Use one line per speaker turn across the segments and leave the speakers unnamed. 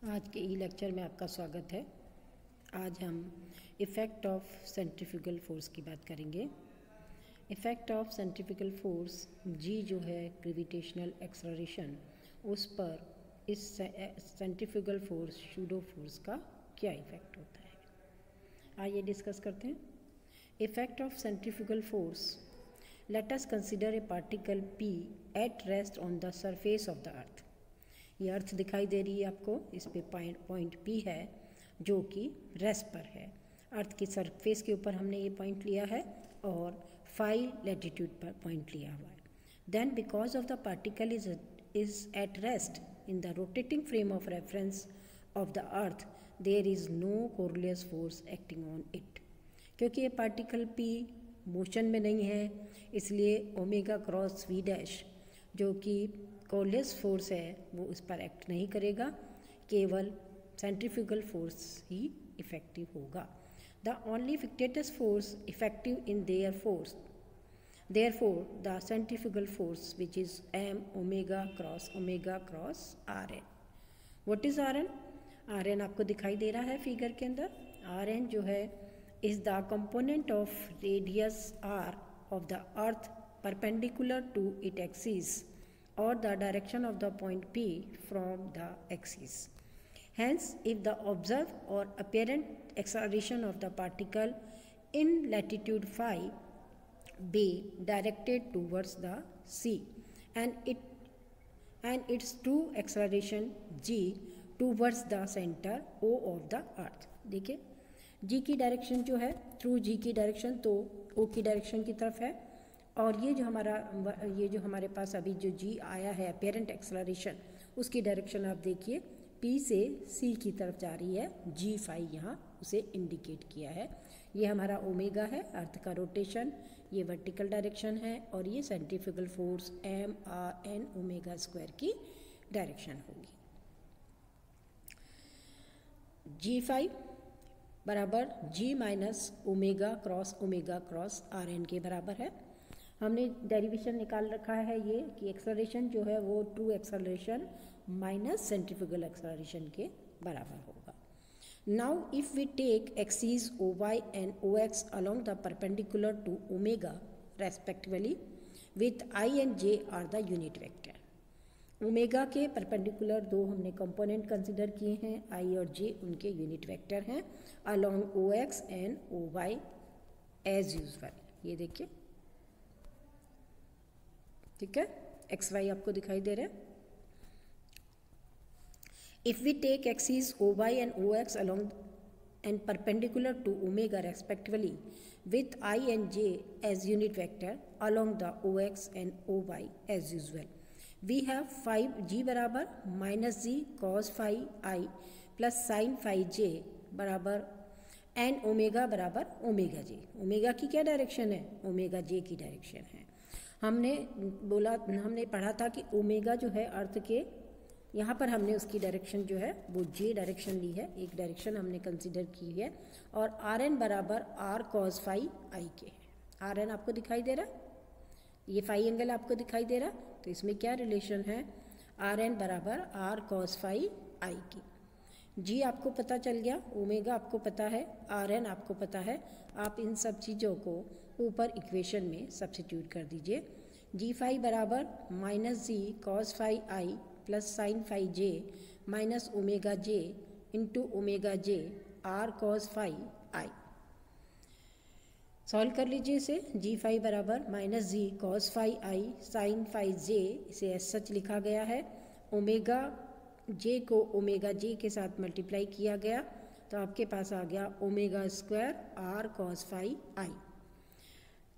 आज के ई लेक्चर में आपका स्वागत है। आज हम इफ़ेक्ट ऑफ सेंट्रीफ्यूगल फोर्स की बात करेंगे। इफ़ेक्ट ऑफ सेंट्रीफ्यूगल फोर्स जी जो है ग्रेविटेशनल एक्सेलरेशन, उस पर इस सेंट्रीफ्यूगल फोर्स सूडो फोर्स का क्या इफ़ेक्ट होता है, आइए डिस्कस करते हैं। Effect of centrifugal force, let us consider a particle P at rest on the surface of the अर्थ। ये अर्थ दिखाई दे रही है आपको, इस पे पॉइंट P है जो कि रेस्ट पर है। अर्थ की सरफेस के ऊपर हमने ये पॉइंट लिया है और फाई लैटिट्यूड पर पॉइंट लिया हुआ है। Then because of the particle is at rest in the rotating frame of reference of the earth, there is no Coriolis force acting on it. क्योंकि ये पार्टिकल P मोशन में नहीं है, इसलिए ओमेगा क्रॉस V डैश जो कि कोरिलेस force है वो उस पर एक्ट नहीं करेगा, केवल सेंट्रीफ्यूगल फोर्स ही इफेक्टिव होगा। The only fictitious force effective in therefore the centrifugal force which is m omega cross Rn। what is Rn? Rn आपको दिखाई दे रहा है फिगर के अंदर। Rn जो है is the component of radius r of the earth perpendicular to its axis or the direction of the point P from the axis. Hence, if the observed or apparent acceleration of the particle in latitude phi be directed towards the C and its true acceleration G towards the center O of the earth। देखिए G की direction जो है, through G की direction तो O की direction की तरफ है, और ये जो हमारे पास अभी जो G आया है अपेरेंट एक्सेलरेशन, उसकी डायरेक्शन आप देखिए P से C की तरफ जा रही है। G फाई यहाँ उसे इंडिकेट किया है। ये हमारा ओमेगा है, अर्थ का रोटेशन, ये वर्टिकल डायरेक्शन है, और ये centrifugal force M/N omega square की डायरेक्शन होगी। G फाई बराबर G minus omega cross Rn के बराबर है। हमने डेरिवेशन निकाल रखा है ये कि एक्सेलरेशन जो है वो true acceleration minus centrifugal acceleration के बराबर होगा। Now if we take axis OY and OX along the perpendicular to omega respectively with I and J are the unit vector. Omega के परपेंडिकुलर दो हमने कंपोनेंट कंसिडर किए हैं, I और J उनके यूनिट वेक्टर हैं along OX and OY as usual. ये देखिए, ठीक है, एक्स वाई आपको दिखाई दे रहे हैं। If we take axis OY and OX along and perpendicular to omega respectively with I and J as unit vector along the OX and OY as usual, we have 5G बराबर minus G cos phi I plus sine phi J बराबर and omega बराबर omega J। Omega की क्या direction है? Omega J की direction है। हमने पढ़ा था कि ओमेगा जो है अर्थ के, यहाँ पर हमने उसकी डायरेक्शन जो है वो J डायरेक्शन ली है, एक डायरेक्शन हमने कंसीडर की है, और Rn बराबर R cos फाई I के है। Rn आपको दिखाई दे रहा, ये फाई एंगल आपको दिखाई दे रहा, तो इसमें क्या रिलेशन है? Rn बराबर R cos फाई I की। G आपको पता चल गया, ओमेगा आपको पता है, Rn आपको पता है। आप इन सब चीज़ों को ऊपर इक्वेशन में सब्स्टिट्यूट कर दीजिए। G फाई बराबर minus G cos phi I plus sine phi J minus omega J into omega J R cos phi I। Solve कर लीजिए इसे। G फाई बराबर minus G cos phi I sine phi J, इसे as such लिखा गया है। Omega J को omega J के साथ मल्टीप्लाई किया गया, तो आपके पास आ गया omega square R cos phi I।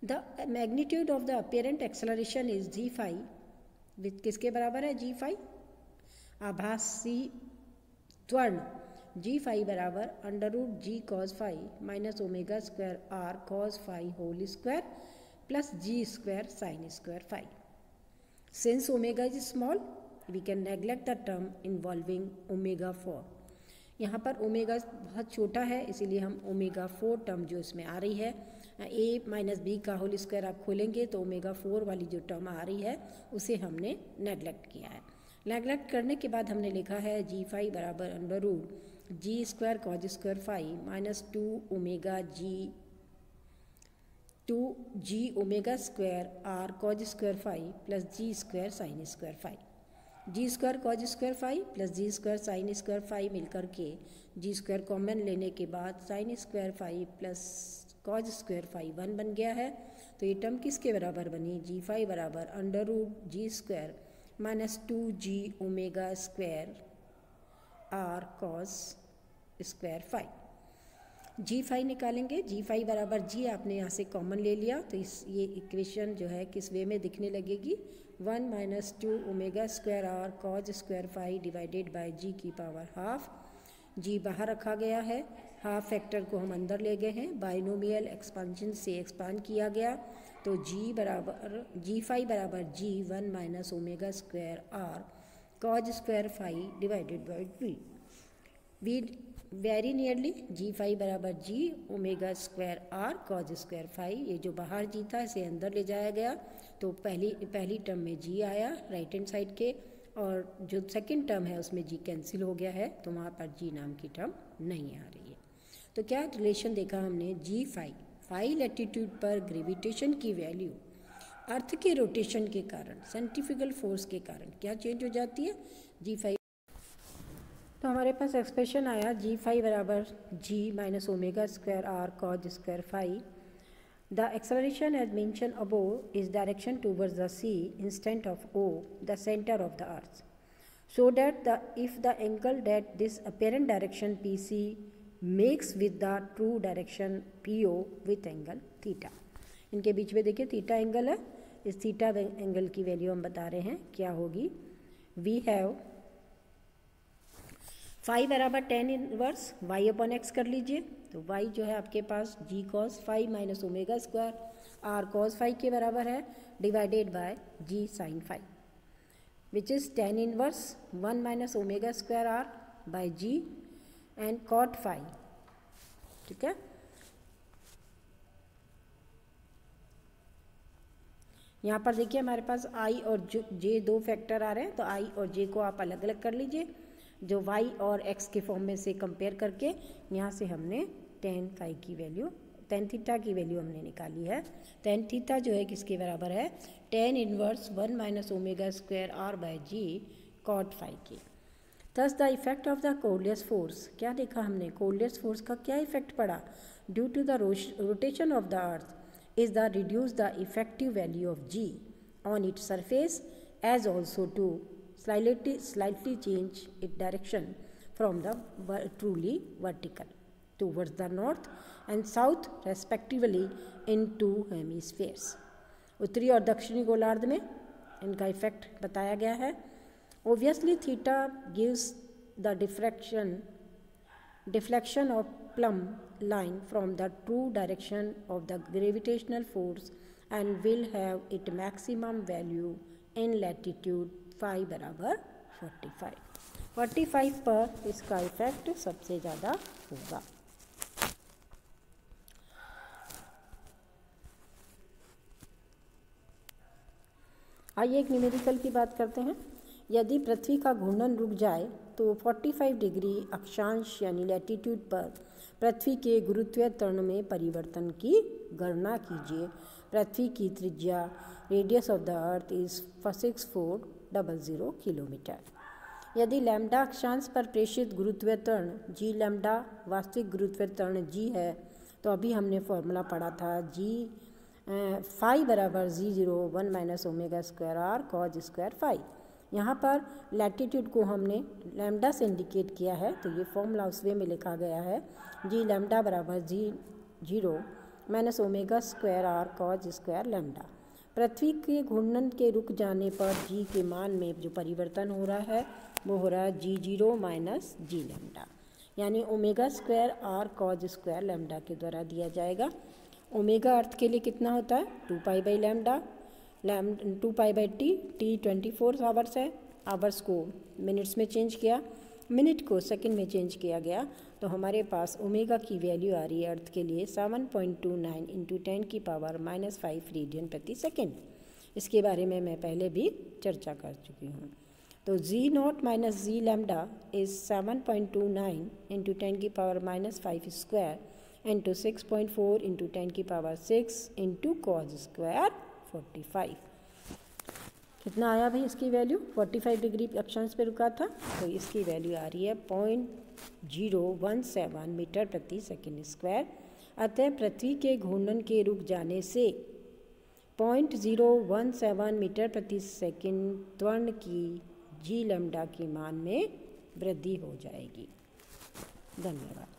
The magnitude of the apparent acceleration is G phi, with किसके बराबर है? G phi. आभासी त्वरण G फाई बराबर under root G cos phi minus omega square R cos phi whole square plus G square sine square phi. Since omega is small we can neglect the term involving omega 4। यहाँ पर omega बहुत छोटा है, इसीलिए हम omega 4 term जो इसमें आ रही है, A माइनस बी का होल स्क्वायर आप खोलेंगे तो ओमेगा 4 वाली जो टर्म आ रही है उसे हमने नेग्लेक्ट किया है। नेगलेक्ट करने के बाद हमने लिखा है जी फाई बराबर under root G square cos square phi minus 2 omega square R cos square phi plus G square sine square phi. G square cos square phi plus G square sine square phi मिलकर के G square common लेने के बाद sine square phi plus cos square phi 1 बन गया है। तो ये टर्म किसके बराबर बनी, जी फाई बराबर under root G square minus 2g omega square R cos square phi. G phi निकालेंगे, जी फाई बराबर जी आपने यहाँ से कॉमन ले लिया तो ये इक्वेशन जो है किस वे में दिखने लगेगी, 1 minus 2 omega square R cos square phi divided by g की पावर हाफ। जी बाहर रखा गया है, हाफ फैक्टर को हम अंदर ले गए हैं, बाइनोमियल एक्सपांशन से एक्सपांड किया गया तो जी फाई बराबर g 1 minus omega square R cos square phi divided by we very nearly g phi बराबर g omega square R cos square phi. ये जो बाहर जी था इसे अंदर ले जाया गया तो पहली टर्म में जी आया राइट हैंड साइड के, और जो सेकंड टर्म है उसमें जी कैंसिल हो गया है तो वहाँ पर जी नाम की टर्म नहीं आ रही है। तो क्या रिलेशन देखा हमने, जी फाई लैटिट्यूड पर ग्रेविटेशन की वैल्यू अर्थ के रोटेशन के कारण सेंट्रीफ्यूगल फोर्स के कारण क्या चेंज हो जाती है, जी फाई। तो हमारे पास एक्सप्रेशन आया जी फाई बराबर g minus omega square R cos square phi. The acceleration as mention above is direction towards the C instant of O the center of the earth, so that if the angle that this apparent direction PC makes with the true direction PO with angle theta। इनके बीच में देखिए theta angle है, इस theta angle की value हम बता रहे हैं क्या होगी। वी हैव फाई बराबर ten inverse Y upon X कर लीजिए, तो वाई जो है आपके पास g cos phi minus omega square R cos phi के बराबर है divided by g sine phi which is tan inverse 1 minus omega square r by g and cot phi। ठीक है, यहाँ पर देखिए हमारे पास i और j दो फैक्टर आ रहे हैं तो i और j को आप अलग अलग कर लीजिए, जो y और x के फॉर्म में से कंपेयर करके यहाँ से हमने tan थीटा की वैल्यू हमने निकाली है। tan थीटा जो है किसके बराबर है, tan inverse 1 minus omega square R by g cot phi की। Thus the effect of the Coriolis force, क्या देखा हमने, कोलियस फोर्स का क्या इफेक्ट पड़ा, due to the rotation of the earth is the reduce the effective value of g on its surface as also to slightly change its direction from the truly vertical towards the north and south respectively in two hemispheres। उत्तरी और दक्षिणी गोलार्ध में इनका effect बताया गया है। Obviously theta gives the deflection of plumb line from the true direction of the gravitational force and will have its maximum value in latitude phi बराबर 45 पर इसका इफेक्ट सबसे ज़्यादा होगा। आइए एक न्यूमेरिकल की बात करते हैं। यदि पृथ्वी का घूर्णन रुक जाए तो 45 डिग्री अक्षांश यानी लैटिट्यूड पर पृथ्वी के गुरुत्वीय त्वरण में परिवर्तन की गणना कीजिए। पृथ्वी की त्रिज्या radius of the earth is 6400 kilometre. यदि लैम्डा अक्षांश पर प्रेषित गुरुत्वीय त्वरण जी लैम्डा वास्तविक गुरुत्वीय त्वरण जी है तो अभी हमने फॉर्मूला पढ़ा था जी फाई बराबर जी0 1 minus omega square R cos square phi. यहाँ पर लैटिट्यूड को हमने लैम्डा से इंडिकेट किया है तो ये फॉर्मूला उस वे में लिखा गया है जी लैम्डा बराबर g minus omega square R cos square lambda. पृथ्वी के घूर्णन के रुक जाने पर जी के मान में जो परिवर्तन हो रहा है वो हो रहा है जी0 माइनस जी लैम्डा, यानी omega square R cos square lambda के द्वारा दिया जाएगा। ओमेगा अर्थ के लिए कितना होता है 2 pi by lambda, 2 pi by T 24 hours है, आवर्स को मिनट्स में चेंज किया, मिनट को सेकंड में चेंज किया गया तो हमारे पास ओमेगा की वैल्यू आ रही है अर्थ के लिए 7.29 इंटू 10 की पावर -5 रेडियन प्रति सेकेंड। इसके बारे में मैं पहले भी चर्चा कर चुकी हूँ। तो g naught minus ji lambda is 7.29 into 10⁻⁻5 square into 6.4 into 10⁻6 into cos square 45। कितना आया भाई इसकी वैल्यू? 45 डिग्री अक्षांश पे रुका था, तो इसकी वैल्यू आ रही है 0.017 मीटर प्रति सेकंड स्क्वायर। अतः पृथ्वी के घूर्णन के रुक जाने से 0.017 मीटर प्रति सेकंड त्वरण की जी लैम्डा के मान में वृद्धि हो जाएगी। धन्यवाद।